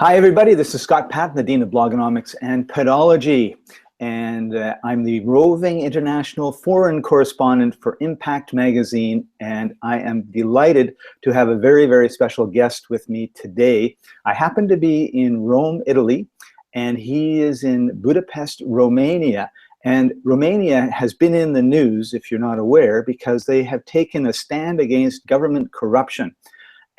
Hi, everybody. This is Scott Paton, the Dean of Blogonomics and Pedology. And I'm the roving international foreign correspondent for Impact Magazine. And I am delighted to have a very, very special guest with me today. I happen to be in Rome, Italy, and he is in Budapest, Romania. And Romania has been in the news, if you're not aware, because they have taken a stand against government corruption.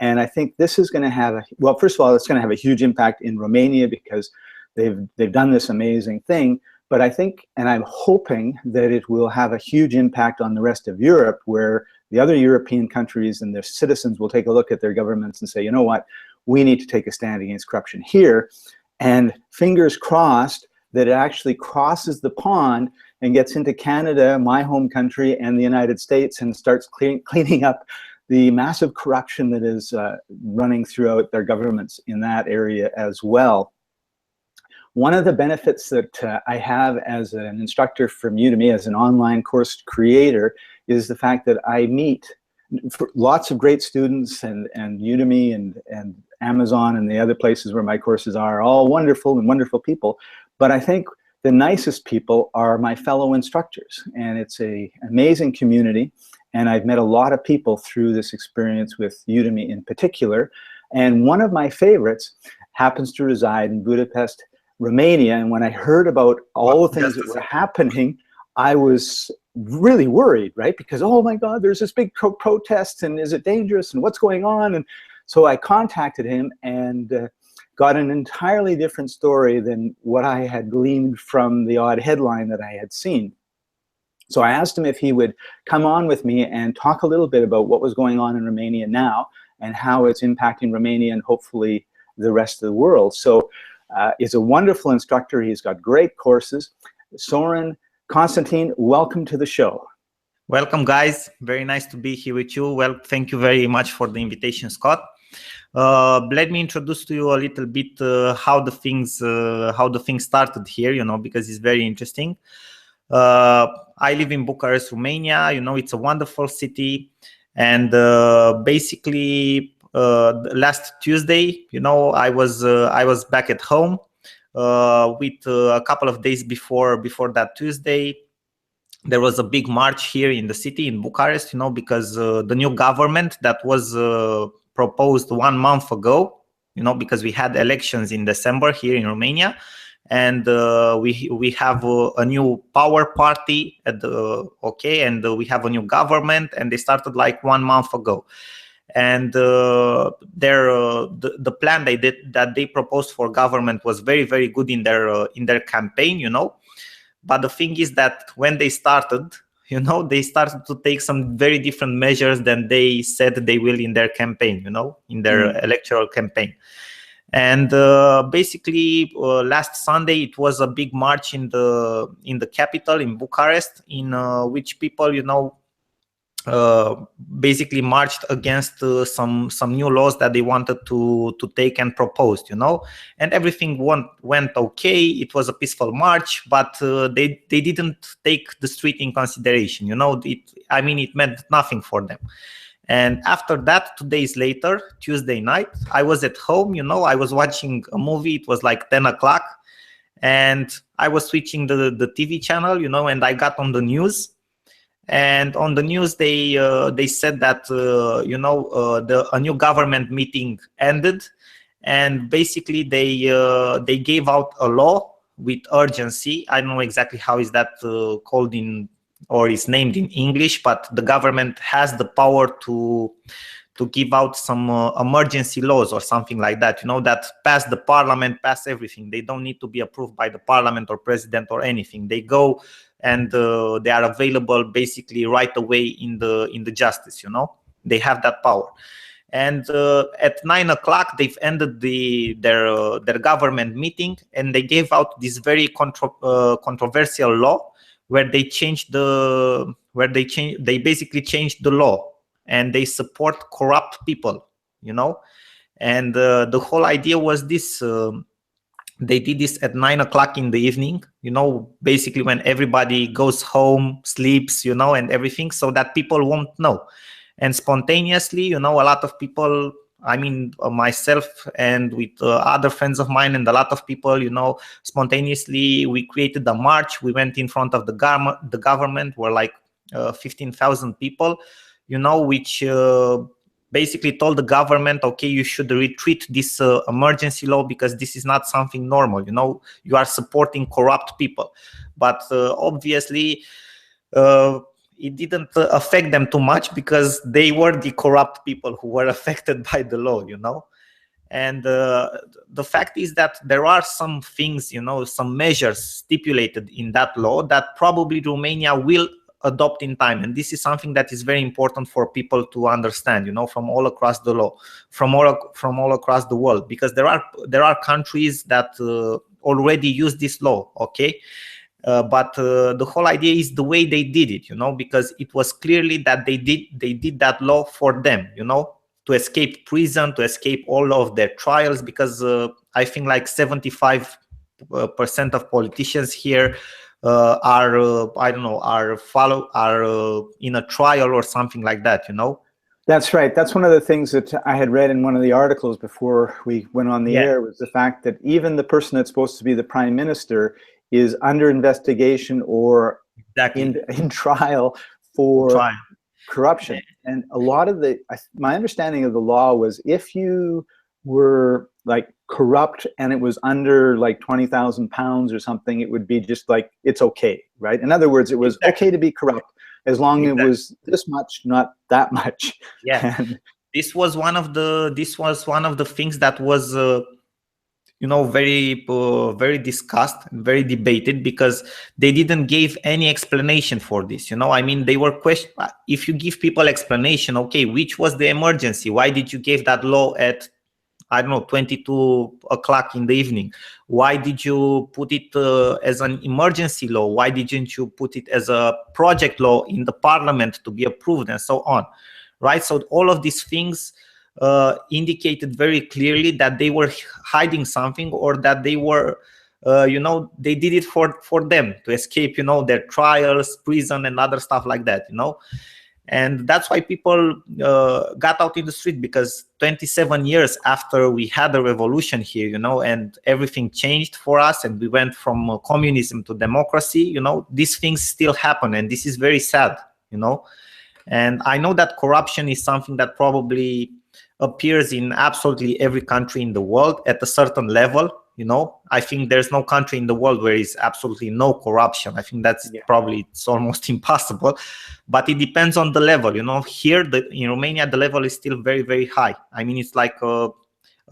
And I think this is going to have, well, first of all, it's going to have a huge impact in Romania because they've done this amazing thing. But I think, and I'm hoping that it will have a huge impact on the rest of Europe, where the other European countries and their citizens will take a look at their governments and say, you know what, we need to take a stand against corruption here. And fingers crossed that it actually crosses the pond and gets into Canada, my home country, and the United States, and starts cleaning up the massive corruption that is running throughout their governments in that area as well. One of the benefits that I have as an instructor from Udemy, as an online course creator, is the fact that I meet lots of great students, and Udemy and Amazon and the other places where my courses are all wonderful and wonderful people. But I think the nicest people are my fellow instructors, and it's an amazing community. And I've met a lot of people through this experience with Udemy in particular. And one of my favorites happens to reside in Budapest, Romania. And when I heard about all the things that were happening, I was really worried, right? Because, oh my God, there's this big protest, and is it dangerous, and what's going on? And so I contacted him and got an entirely different story than what I had gleaned from the odd headline that I had seen. So I asked him if he would come on with me and talk a little bit about what was going on in Romania now and how it's impacting Romania and hopefully the rest of the world. So he's a wonderful instructor. He's got great courses. Sorin Constantin, welcome to the show. Welcome, guys. Very nice to be here with you. Well, thank you very much for the invitation, Scott. Let me introduce to you a little bit how the things started here, you know, because it's very interesting. I live in Bucharest, Romania. You know, it's a wonderful city. And basically, last Tuesday, you know, I was back at home with a couple of days before that Tuesday. There was a big march here in the city, in Bucharest, you know, because the new government that was proposed 1 month ago, you know, because we had elections in December here in Romania. And we have a new power party at the and we have a new government, and they started like 1 month ago. And the plan that they proposed for government was very, very good in their campaign, you know. But the thing is that when they started, you know, they started to take some very different measures than they said they will in their campaign, you know, in their electoral campaign. And basically, last Sunday it was a big march in the capital, in Bucharest, in which people, you know, basically marched against some new laws that they wanted to take and proposed, you know. And everything went okay. It was a peaceful march, but they didn't take the street in consideration, you know. I mean, it meant nothing for them. And after that, 2 days later, Tuesday night, I was at home, you know, I was watching a movie. It was like 10 o'clock. And I was switching the TV channel, you know, and I got on the news. And on the news, they said that, you know, a new government meeting ended. And basically, they gave out a law with urgency. I don't know exactly how is that called or is named in English, but the government has the power to give out some emergency laws or something like that, you know, that pass the parliament, pass everything. They don't need to be approved by the parliament or president or anything. They go and they are available basically right away in the justice, you know. They have that power. And at 9 o'clock, they've ended their government meeting, and they gave out this very controversial law where they basically changed the law, and they support corrupt people, you know. And the whole idea was this: they did this at 9 o'clock in the evening, you know, basically when everybody goes home, sleeps, you know, and everything, so that people won't know. And spontaneously, you know, a lot of people I mean, myself and with other friends of mine and a lot of people, you know, spontaneously we created a march. We went in front of the government. Were like 15,000 people, you know, which basically told the government, okay, you should retreat this emergency law because this is not something normal. You know, you are supporting corrupt people. But obviously, it didn't affect them too much because they were the corrupt people who were affected by the law, you know. And the fact is that there are some things, you know, some measures stipulated in that law that probably Romania will adopt in time. And this is something that is very important for people to understand, you know, from all across the law, from all across the world, because there are countries that already use this law, okay? But the whole idea is the way they did it, you know, because it was clearly that they did that law for them, you know, to escape prison, to escape all of their trials, because I think like 75% of politicians here are I don't know, are in a trial or something like that, you know. That's right. That's one of the things that I had read in one of the articles before we went on the air, was the fact that even the person that's supposed to be the prime minister is under investigation or in trial for corruption. And a lot of my understanding of the law was if you were like corrupt and it was under like 20,000 pounds or something, it would be just like, it's okay, right? In other words, it was okay to be corrupt as long as it was this much, not that much. Yeah. And this was one of the things that was you know, very discussed, very debated, because they didn't give any explanation for this, you know. I mean, they were questioned. If you give people explanation, okay, which was the emergency? Why did you give that law at, I don't know, 22 o'clock in the evening? Why did you put it as an emergency law? Why didn't you put it as a project law in the parliament to be approved, and so on, right? So all of these things indicated very clearly that they were hiding something, or that they were, you know, they did it for them to escape, you know, their trials, prison, and other stuff like that, you know. And that's why people got out in the street, because 27 years after we had a revolution here, you know, and everything changed for us, and we went from communism to democracy, you know, these things still happen, and this is very sad, you know. And I know that corruption is something that probably appears in absolutely every country in the world at a certain level, you know. I think there's no country in the world where is absolutely no corruption. I think that's probably, it's almost impossible, but it depends on the level, you know. Here in Romania, the level is still very, very high. I mean, it's like a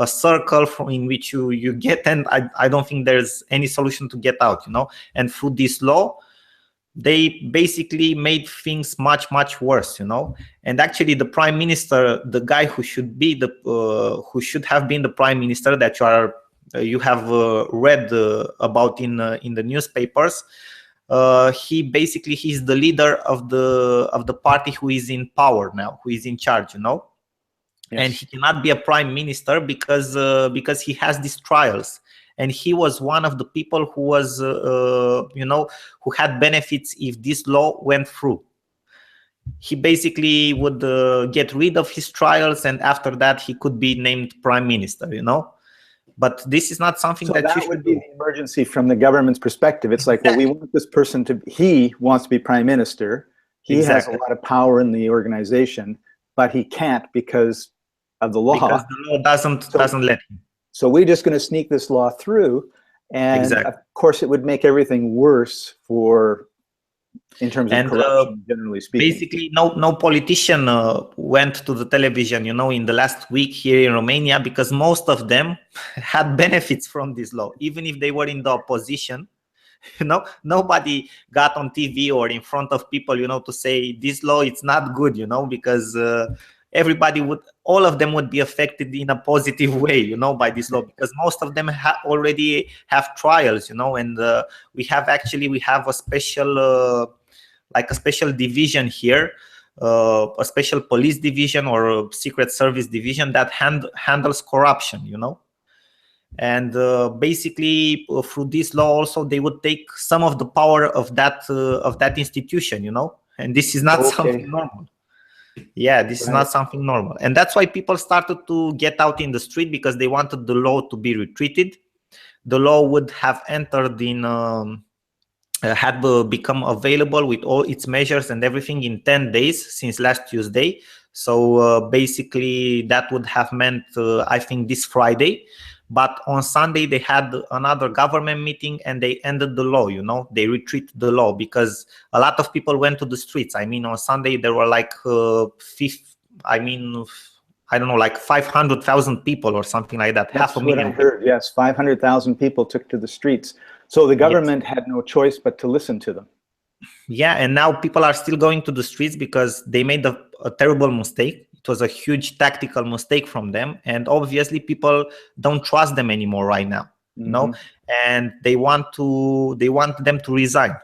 circle in which you get, and I don't think there's any solution to get out, you know. And through this law, they basically made things much, much worse, you know. And actually, the prime minister, the guy who should be who should have been the prime minister that you have read about in the newspapers, he's the leader of the party who is in power now, who is in charge, you know. Yes. And he cannot be a prime minister because he has these trials. And he was one of the people who was, you know, who had benefits if this law went through. He basically would get rid of his trials, and after that, he could be named prime minister, you know. But this is not something that you should would be the emergency from the government's perspective. It's like, well, we want this person he wants to be prime minister. He has a lot of power in the organization, but he can't because of the law. Because the law doesn't let him. So we're just going to sneak this law through, and of course it would make everything worse in terms of corruption, generally speaking. Basically, no politician went to the television, you know, in the last week here in Romania, because most of them had benefits from this law, even if they were in the opposition. You know, nobody got on TV or in front of people, you know, to say this law, it's not good, you know, because all of them would be affected in a positive way, you know, by this law, because most of them already have trials, you know. And we have a special like a special division here, a special police division or a secret service division that handles corruption, you know. And basically through this law also they would take some of the power of that institution, you know. And this is not something normal. Yeah, this is Right. not something normal. And that's why people started to get out in the street, because they wanted the law to be retreated. The law would have entered in, had become available with all its measures and everything in 10 days since last Tuesday. So basically that would have meant, I think, this Friday. But on Sunday, they had another government meeting and they ended the law, you know, they retreated the law because a lot of people went to the streets. I mean, on Sunday, there were like, I don't know, like 500,000 people or something like that. That's half a what I million. heard. Yes, 500,000 people took to the streets. So the government had no choice but to listen to them. Yeah, and now people are still going to the streets because they made a terrible mistake. It was a huge tactical mistake from them, and obviously people don't trust them anymore right now. You know, and they want them to resign,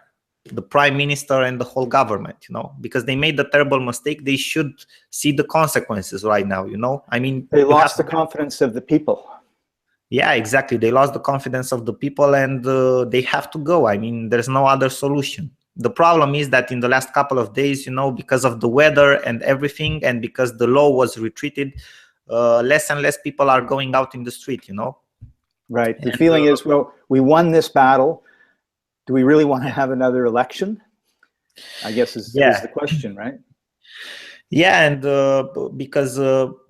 the prime minister and the whole government. You know, because they made a terrible mistake. They should see the consequences right now. You know, I mean, they lost the confidence of the people. Yeah, exactly. They lost the confidence of the people, and they have to go. I mean, there's no other solution. The problem is that in the last couple of days, you know, because of the weather and everything, and because the law was retreated, less and less people are going out in the street, you know. Right. The feeling is, well, we won this battle. Do we really want to have another election? I guess is the question, right? Yeah, and because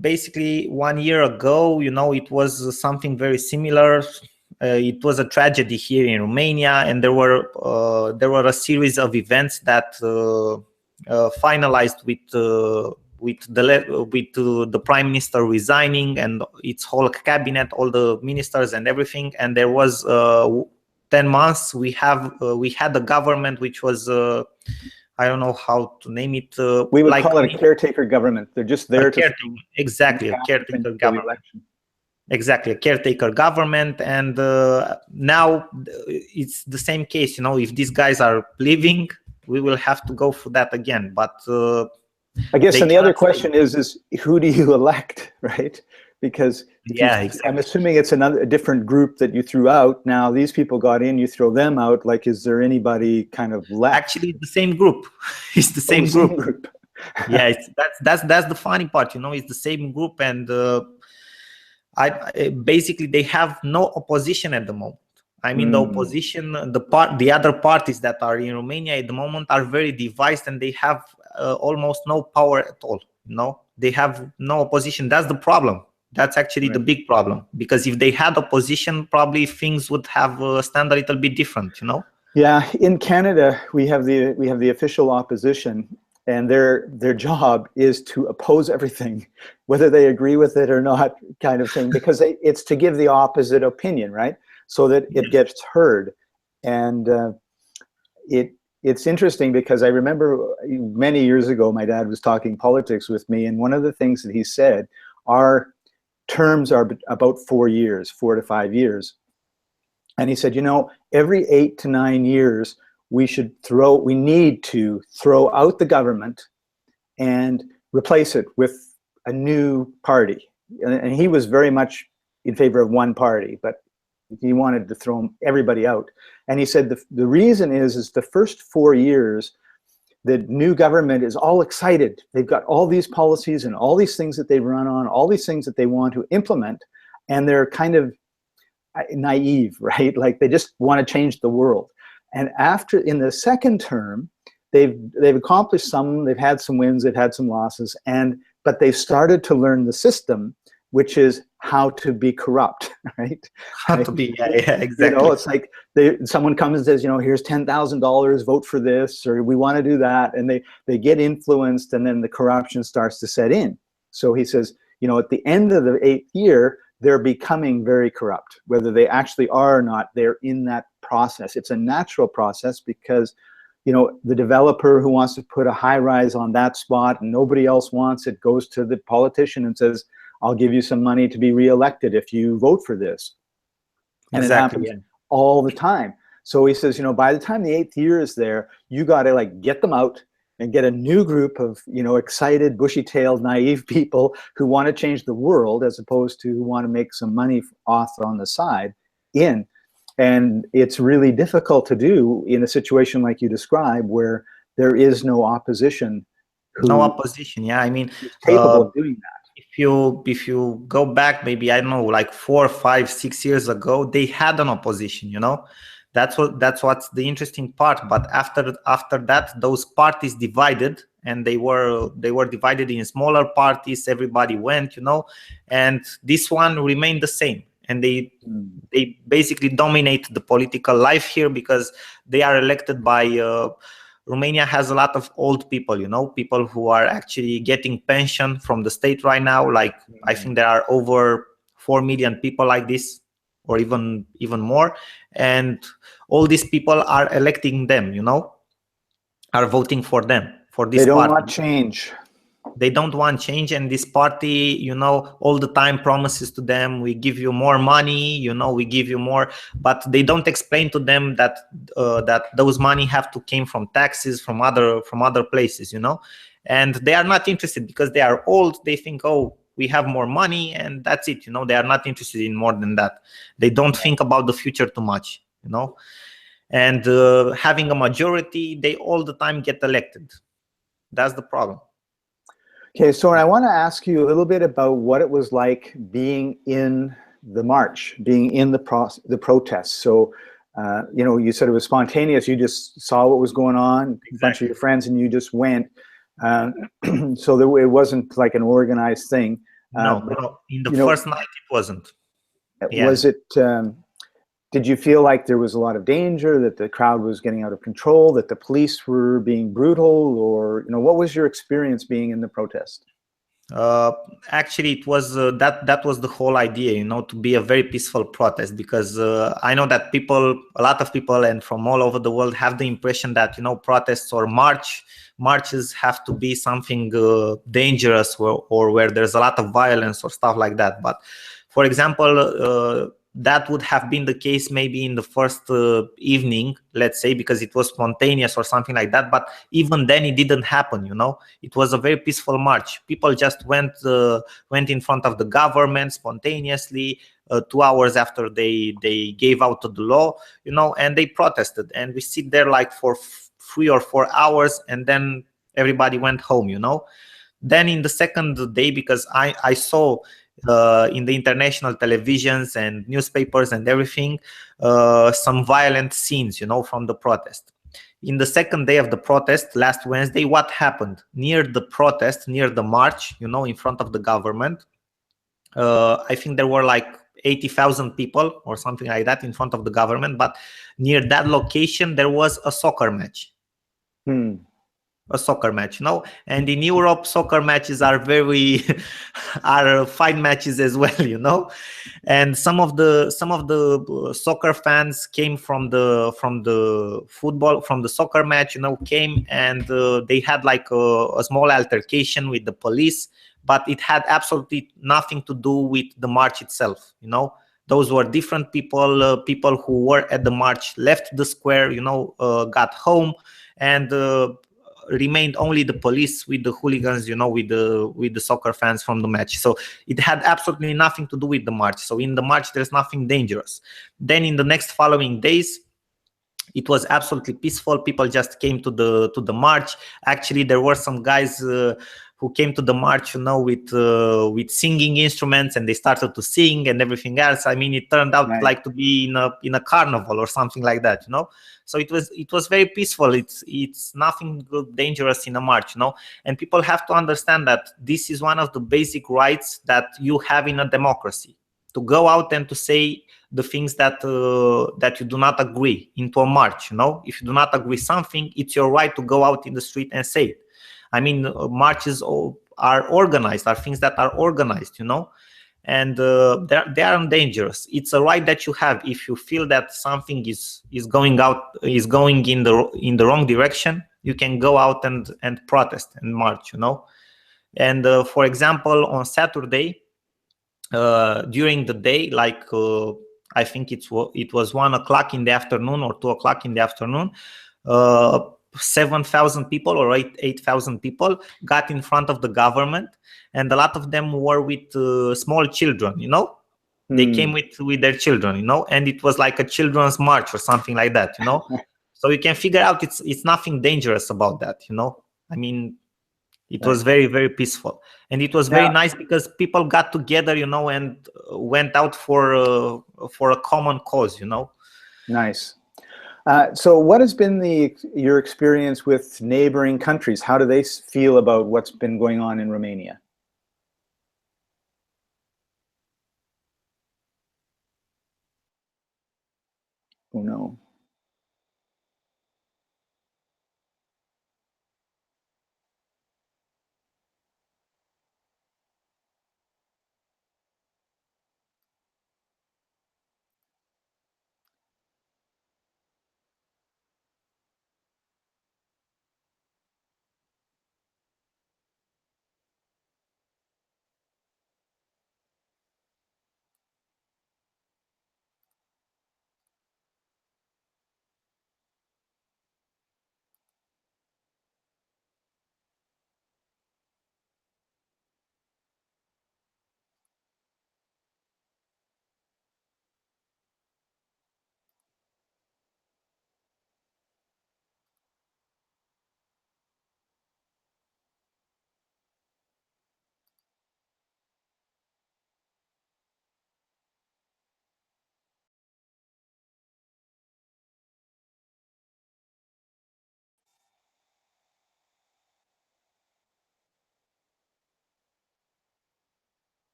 basically 1 year ago, you know, it was something very similar. It was a tragedy here in Romania, and there were a series of events that finalized with the prime minister resigning and its whole cabinet, all the ministers and everything. And there was 10 months we had a government which was I don't know how to name it. We would call it a caretaker government. They're just there to exactly a caretaker government. Exactly, a caretaker government, and now it's the same case. You know, if these guys are leaving, we will have to go for that again. But I guess, and the other question is who do you elect, right? Because exactly. I'm assuming it's a different group that you threw out. Now these people got in, you throw them out. Like, is there anybody kind of left? Actually, the same group. It's the same group. Yeah, that's the funny part. You know, it's the same group, and basically they have no opposition at the moment. I mean, the opposition, the other parties that are in Romania at the moment are very divided, and they have almost no power at all. You know, they have no opposition. That's the problem. That's actually the big problem, because if they had opposition, probably things would have stand a little bit different. You know. Yeah, in Canada we have the official opposition, and their job is to oppose everything, whether they agree with it or not, kind of thing, because it's to give the opposite opinion, right? So that it gets heard. And it's interesting because I remember many years ago, my dad was talking politics with me, and one of the things that he said, our terms are about 4 years, 4 to 5 years. And he said, you know, every 8 to 9 years, we need to throw out the government and replace it with a new party. And he was very much in favor of one party, but he wanted to throw everybody out. And he said the reason is the first 4 years, the new government is all excited. They've got all these policies and all these things that they run on, all these things that they want to implement, and they're kind of naive, right? Like they just want to change the world. And after, in the second term, they've accomplished some, they've had some wins, they've had some losses, but they've started to learn the system, which is how to be corrupt, right? How to be, yeah, exactly. You know, it's like someone comes and says, you know, here's $10,000, vote for this, or we want to do that, and they get influenced, and then the corruption starts to set in. So he says, you know, at the end of the 8th year, they're becoming very corrupt. Whether they actually are or not, they're in that process. It's a natural process because, you know, the developer who wants to put a high-rise on that spot and nobody else wants it goes to the politician and says, I'll give you some money to be reelected if you vote for this. And exactly, it happens all the time. So he says, you know, by the time the 8th year is there, you got to like get them out and get a new group of, you know, excited, bushy-tailed, naive people who want to change the world as opposed to who want to make some money off on the side in. And it's really difficult to do in a situation like you describe where there is no opposition No who opposition. Yeah, I mean, is capable of doing that. if you go back, maybe I don't know, like 4, 5, 6 years ago, they had an opposition. That's what's the interesting part. But after that, those parties divided, and they were divided in smaller parties. Everybody went, and this one remained the same, and they basically dominate the political life here because they are elected by. Romania has a lot of old people, people who are actually getting pension from the state right now. Like, I think there are over 4 million people like this, or even more. And all these people are electing them, are voting for them, for this They don't party. want change. They don't want change, and this party, all the time promises to them, we give you more money, we give you more, but they don't explain to them that those money have to came from taxes from other places, and they are not interested because they are old. They think, oh, we have more money, and that's it. They are not interested in more than that. They don't think about the future too much, and having a majority, they all the time get elected. That's the problem. Okay, so I want to ask you a little bit about what it was like being in the march, being in the protests. So, you said it was spontaneous. You just saw what was going on, a bunch of your friends, and you just went. So it wasn't like an organized thing. No. In the first night, it wasn't. Yeah. Was it? Did you feel like there was a lot of danger, that the crowd was getting out of control, that the police were being brutal, or what was your experience being in the protest? Actually, it was that was the whole idea, to be a very peaceful protest, because I know that a lot of people, and from all over the world, have the impression that protests or marches have to be something dangerous, or where there's a lot of violence or stuff like that. But for example, that would have been the case maybe in the first evening, let's say, because it was spontaneous or something like that. But even then, it didn't happen. It was a very peaceful march. People just went in front of the government spontaneously 2 hours after they gave out the law, and they protested. And we sit there like for 3 or 4 hours, and then everybody went home. Then in the second day, because I saw in the international televisions and newspapers and everything, some violent scenes, from the protest. In the second day of the protest, last Wednesday, what happened? Near the march, in front of the government, I think there were like 80,000 people or something like that in front of the government. But near that location, there was a soccer match. A soccer match, and in Europe, soccer matches are are fine matches as well, and some of the soccer fans came from the soccer match, came, and they had like a small altercation with the police, but it had absolutely nothing to do with the march itself. Those were different people. People who were at the march left the square, got home, and remained only the police with the hooligans, with the soccer fans from the match. So it had absolutely nothing to do with the march. So in the march, there's nothing dangerous. Then in the next following days, it was absolutely peaceful. People just came to the march. Actually, there were some guys who came to the march, with singing instruments, and they started to sing and everything else. I mean, it turned out like to be in a carnival or something like that, So it was very peaceful. It's nothing dangerous in a march, And people have to understand that this is one of the basic rights that you have in a democracy, to go out and to say the things that you do not agree into a march. If you do not agree something, it's your right to go out in the street and say it. I mean, marches are organized, are things that are organized, and they aren't dangerous. It's a right that you have. If you feel that something is going in the wrong direction, you can go out and protest and march, And for example, on Saturday, during the day, like I think it was 1 o'clock in the afternoon or 2 o'clock in the afternoon, 7,000 people or 8,000 people got in front of the government, and a lot of them were with small children. They came with their children, and it was like a children's march or something like that. So you can figure out it's nothing dangerous about that. I mean, It was very, very peaceful, and it was very nice because people got together, and went out for a common cause, Nice. So what has been your experience with neighboring countries? How do they feel about what's been going on in Romania? Oh no.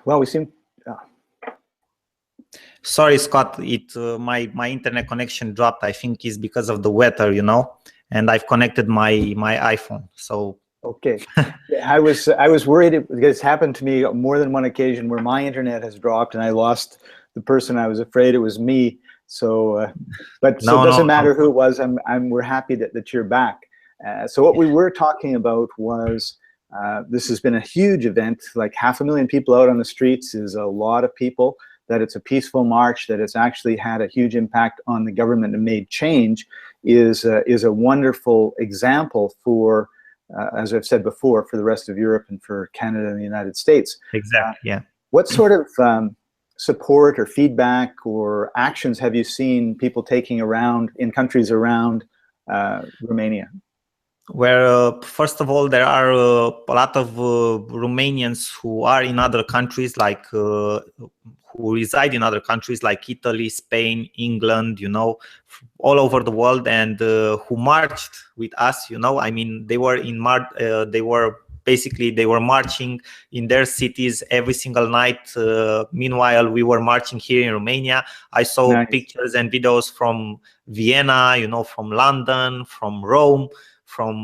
Well, we seem. Sorry, Scott. My internet connection dropped. I think it's because of the weather, and I've connected my iPhone. So Okay. I was worried because it's happened to me more than one occasion where my internet has dropped and I lost the person. I was afraid it was me. So, but so it doesn't matter who it was. We're happy that you're back. So what we were talking about was this has been a huge event. Like 500,000 people out on the streets is a lot of people. That it's a peaceful march. That it's actually had a huge impact on the government and made change is a wonderful example for. As I've said before, for the rest of Europe and for Canada and the United States. Exactly, yeah. What sort of support or feedback or actions have you seen people taking around in countries around Romania? Where first of all, there are a lot of Romanians who are in other countries, like who reside in other countries like Italy, Spain, England, all over the world, and who marched with us. I mean, they were they were marching in their cities every single night. Meanwhile, we were marching here in Romania. I saw pictures and videos from Vienna, from London, from Rome, from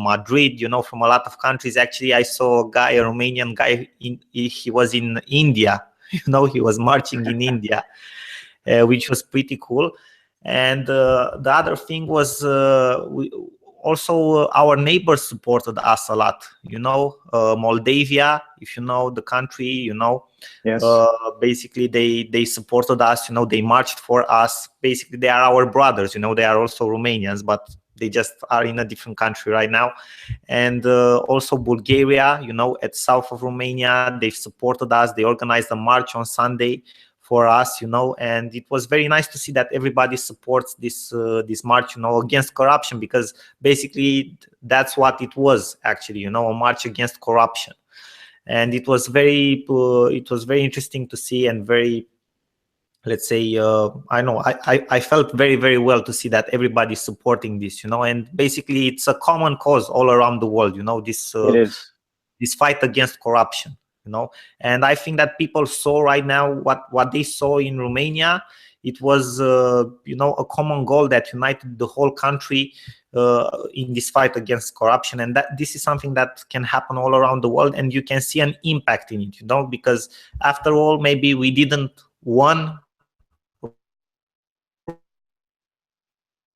Madrid, from a lot of countries. Actually, I saw a Romanian guy. He was in India. He was marching in India, which was pretty cool. And the other thing was also our neighbors supported us a lot. Moldavia, if you know the country, Yes. Basically they supported us. They marched for us. Basically, they are our brothers. They are also Romanians, but they just are in a different country right now. And also Bulgaria, at south of Romania, they've supported us. They organized a march on Sunday for us, and it was very nice to see that everybody supports this march, against corruption, because basically that's what it was actually, a march against corruption. And it was very interesting to see, and very let's say, I know I felt very, very well to see that everybody's supporting this, and basically it's a common cause all around the world, It is. this fight against corruption, and I think that people saw right now what they saw in Romania. It was a common goal that united the whole country in this fight against corruption, and that this is something that can happen all around the world, and you can see an impact in it, because after all, maybe we didn't won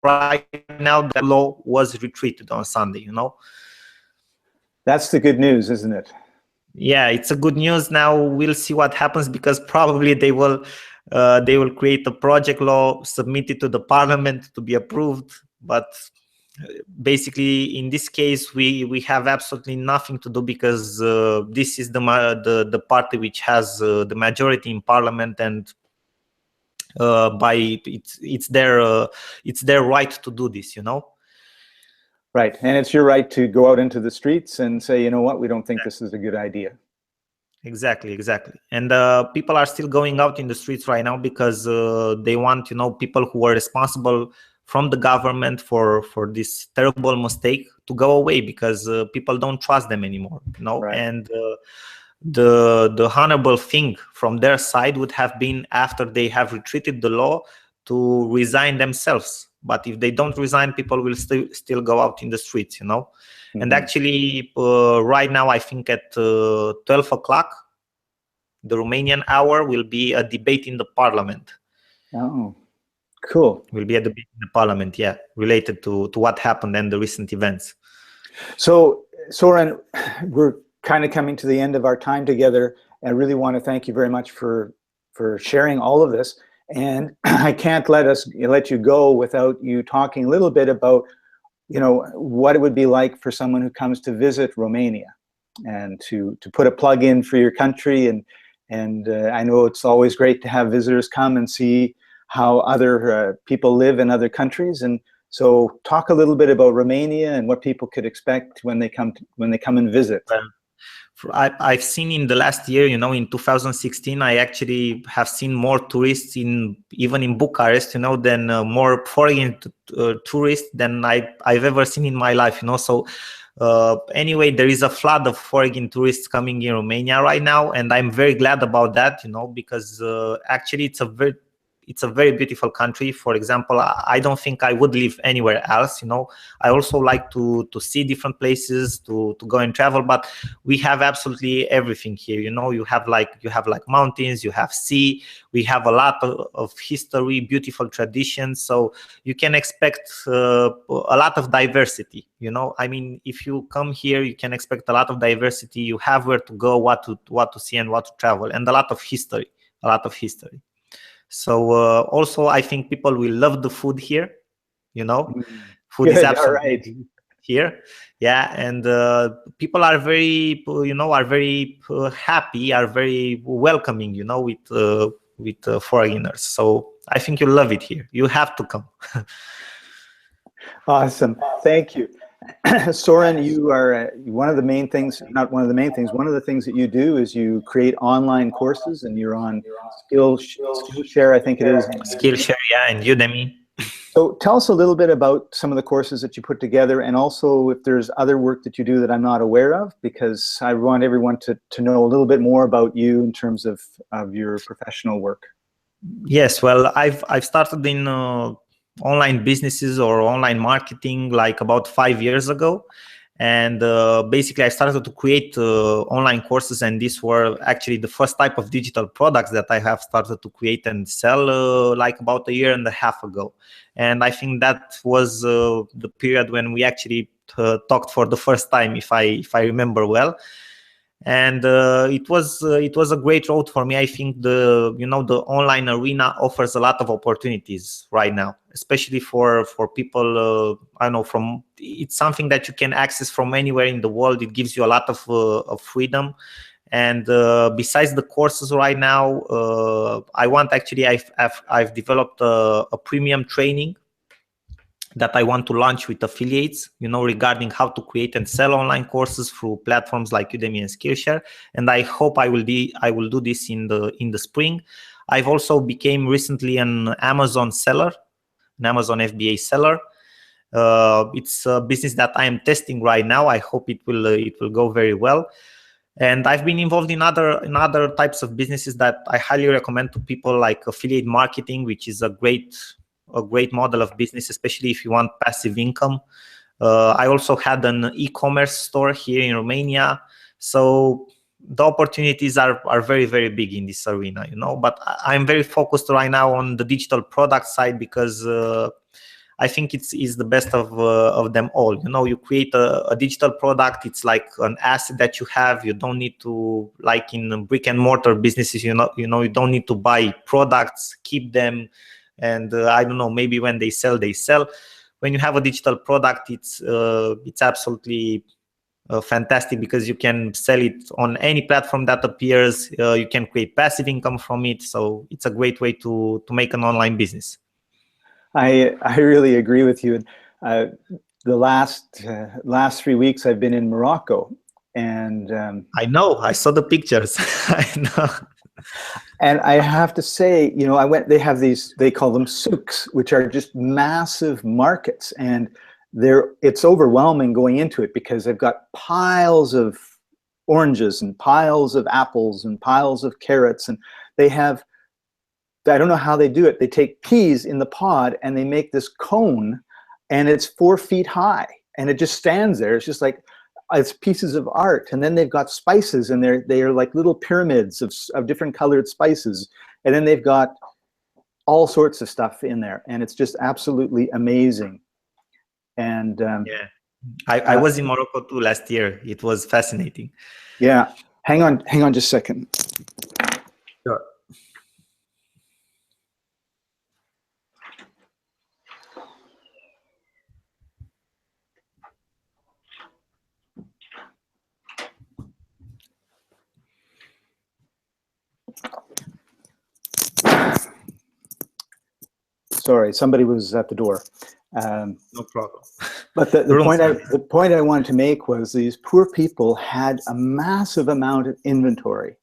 right now. The law was retreated on Sunday, That's the good news, isn't it? Yeah, it's a good news. Now we'll see what happens, because probably they will create a project law, submit it to the parliament to be approved. But basically, in this case, we have absolutely nothing to do, because this is the party which has the majority in parliament, and it's their right to do this, Right, and it's your right to go out into the streets and say, you know what, we don't think this is a good idea. Exactly. And people are still going out in the streets right now, because they want, people who are responsible from the government for this terrible mistake to go away, because people don't trust them anymore, Right. And the honorable thing from their side would have been, after they have retreated the law, to resign themselves. But if they don't resign, people will still go out in the streets, Mm-hmm. And actually, right now, I think at 12 o'clock, the Romanian hour, will be a debate in the parliament. Oh, cool. Will be a debate in the parliament, yeah, related to what happened and the recent events. So, Sorin, we're kind of coming to the end of our time together. I really want to thank you very much for sharing all of this. And I can't let you go without you talking a little bit about, what it would be like for someone who comes to visit Romania, and to put a plug in for your country. And I know it's always great to have visitors come and see how other people live in other countries. And so talk a little bit about Romania and what people could expect when they come and visit. I've seen in the last year, in 2016, I actually have seen more tourists even in Bucharest, than more foreign tourists than I've ever seen in my life, So anyway, there is a flood of foreign tourists coming in Romania right now, and I'm very glad about that, because actually it's a very beautiful country. For example, I don't think I would live anywhere else. I also like to see different places, to go and travel. But we have absolutely everything here. You have like mountains, you have sea. We have a lot of history, beautiful traditions. So you can expect a lot of diversity. I mean, if you come here, you can expect a lot of diversity. You have where to go, what to see, and what to travel, and a lot of history. So also, I think people will love the food here. Food Good, is absolutely right. here. Yeah, and people are very, happy, are very welcoming, with foreigners. So I think you'll love it here. You have to come. Awesome, thank you. Sorin, you are one of the things that you do is you create online courses, and you're on Skillshare, I think it is. Skillshare, yeah, and Udemy. So tell us a little bit about some of the courses that you put together, and also if there's other work that you do that I'm not aware of, because I want everyone to know a little bit more about you in terms of your professional work. Yes, well, I've started in online businesses or online marketing like about 5 years ago, and basically I started to create online courses, and these were actually the first type of digital products that I have started to create and sell like about a year and a half ago. And I think that was the period when we actually talked for the first time, if I remember well. And it was a great road for me. I think the online arena offers a lot of opportunities right now, especially for people. I know it's something that you can access from anywhere in the world. It gives you a lot of freedom. And besides the courses right now, I've developed a premium training that I want to launch with affiliates, regarding how to create and sell online courses through platforms like Udemy and Skillshare. And I hope I will do this in the spring. I've also became recently an Amazon seller, an Amazon FBA seller. It's a business that I am testing right now. I hope it will go very well. And I've been involved in other types of businesses that I highly recommend to people, like affiliate marketing, which is a great model of business, especially if you want passive income. I also had an e-commerce store here in Romania. So the opportunities are very, very big in this arena, but I'm very focused right now on the digital product side, because I think it's the best of them all. You create a digital product. It's like an asset that you have. You don't need to, like in brick and mortar businesses, you don't need to buy products, keep them, and I don't know, maybe when they sell, they sell. When you have a digital product, it's absolutely fantastic, because you can sell it on any platform that appears. You can create passive income from it. So it's a great way to make an online business. I really agree with you. The last 3 weeks I've been in Morocco, and I know, I saw the pictures. I know. And I have to say, they have these, they call them souks, which are just massive markets, and it's overwhelming going into it, because they've got piles of oranges and piles of apples and piles of carrots, and they have, I don't know how they do it. They take peas in the pod and they make this cone, and it's 4 feet high, and it just stands there. It's just like, it's pieces of art. And then they've got spices, and they are like little pyramids of different colored spices. And then they've got all sorts of stuff in there, and it's just absolutely amazing. And yeah, I was in Morocco too last year. It was fascinating. Yeah, hang on just a second. Sure. Sorry, somebody was at the door. No problem. But the point I wanted to make was, these poor people had a massive amount of inventory,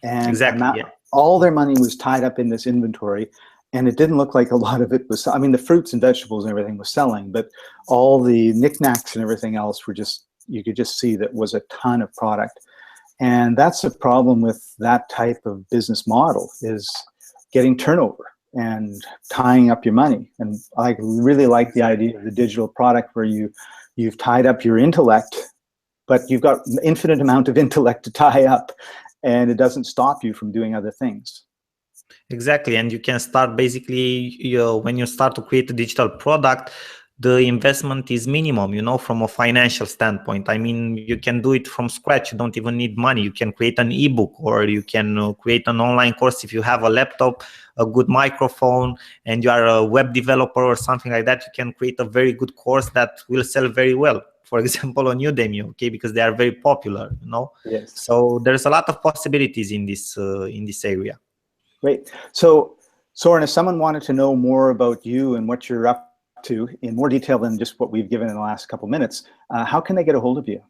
and exactly, yeah. all their money was tied up in this inventory, and it didn't look like a lot of it was. I mean, the fruits and vegetables and everything was selling, but all the knickknacks and everything else were just, you could just see that was a ton of product. And that's the problem with that type of business model, is getting turnover and tying up your money. And I really like the idea of the digital product, where you've tied up your intellect, but you've got an infinite amount of intellect to tie up, and it doesn't stop you from doing other things. Exactly. And you can start basically, when you start to create a digital product, the investment is minimum, from a financial standpoint. I mean, you can do it from scratch. You don't even need money. You can create an ebook, or you can create an online course. If you have a laptop, a good microphone, and you are a web developer or something like that, you can create a very good course that will sell very well. For example, on Udemy, okay, because they are very popular, Yes. So there's a lot of possibilities in this area. Great. So, Sorin, if someone wanted to know more about you and what you're up to in more detail than just what we've given in the last couple minutes, how can they get a hold of you?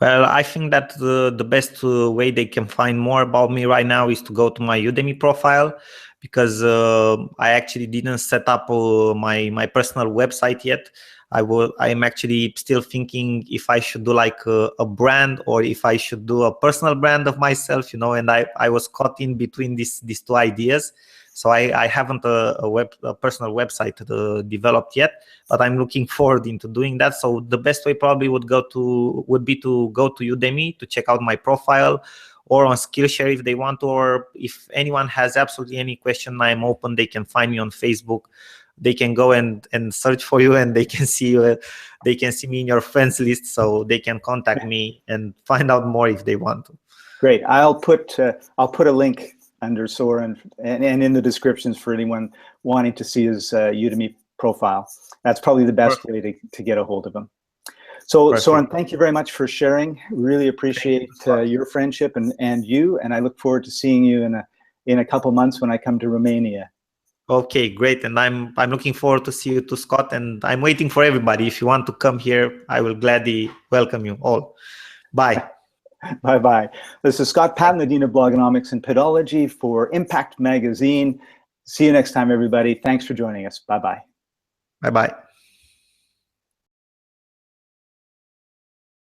Well, I think that the best way they can find more about me right now is to go to my Udemy profile, because I actually didn't set up my personal website yet. I'm actually still thinking if I should do like a brand, or if I should do a personal brand of myself, and I was caught in between these two ideas. So I haven't a personal website developed yet, but I'm looking forward into doing that. So the best way probably would be to go to Udemy to check out my profile, or on Skillshare if they want to, or if anyone has absolutely any question, I'm open. They can find me on Facebook. They can go and search for you, and they can see me in your friends list, so they can contact me and find out more if they want to. Great. I'll put a link under Sorin and in the descriptions for anyone wanting to see his Udemy profile. That's probably the best way to get a hold of him. So Sorin, thank you very much for sharing. Really appreciate your friendship and you, and I look forward to seeing you in a couple months when I come to Romania. Okay, great. And I'm looking forward to see you to Scott, and I'm waiting for everybody. If you want to come here, I will gladly welcome you all. Bye. Bye-bye. This is Scott Paton, the Dean of Blogonomics and Pedology for Impact Magazine. See you next time, everybody. Thanks for joining us. Bye-bye. Bye-bye.